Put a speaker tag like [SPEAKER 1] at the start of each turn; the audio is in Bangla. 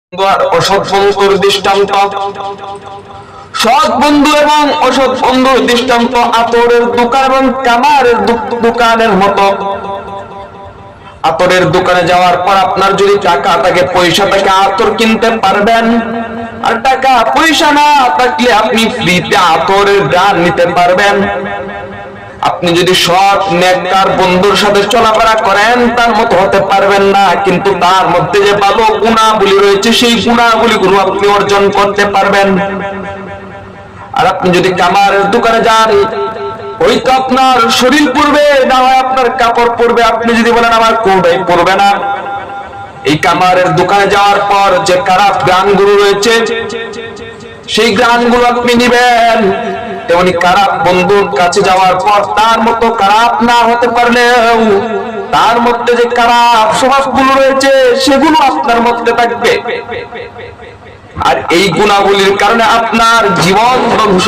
[SPEAKER 1] অসৎ বন্ধুর দৃষ্টান্ত। সৎ বন্ধু এবং অসৎ বন্ধুর দৃষ্টান্ত আতরের দোকান এবং কামারের দোকানের মতো। আতরের দোকানে যাওয়ার পর আপনার যদি টাকা থাকে, পয়সা থাকে, আতর কিনতে পারবেন। আর টাকা পয়সা না থাকলে আপনি ফ্রিতে আতরের গান নিতে পারবেন। আপনি যদি সৎ নেককার বন্ধুর সাথে চলাফেরা করেন, তার মতো হতে পারবেন না, কিন্তু তার মধ্যে যে ভালো গুণাবলী রয়েছে সেই গুণাবলীগুলো আপনি অর্জন করতে পারবেন। আর আপনি যদি কামারের দোকানে যান, হয়তো আপনার শরীর পড়বে, না হয় আপনার কাপড় পরবে। আপনি যদি বলেন আমার কোনটাই পরবে না, এই কামারের দোকানে যাওয়ার পর যে খারাপ গানগুলো রয়েছে সেই গানগুলো আপনি নিবেন। তেমনি খারাপ বন্ধুর কাছে যাওয়ার পর তার মতো খারাপ না হতে পারলেও তার মধ্যে যে খারাপ স্বভাবগুলো রয়েছে সেগুলো আপনার মধ্যে থাকবে। আর এই গুণাবলীর কারণে আপনার জীবন ধ্বংস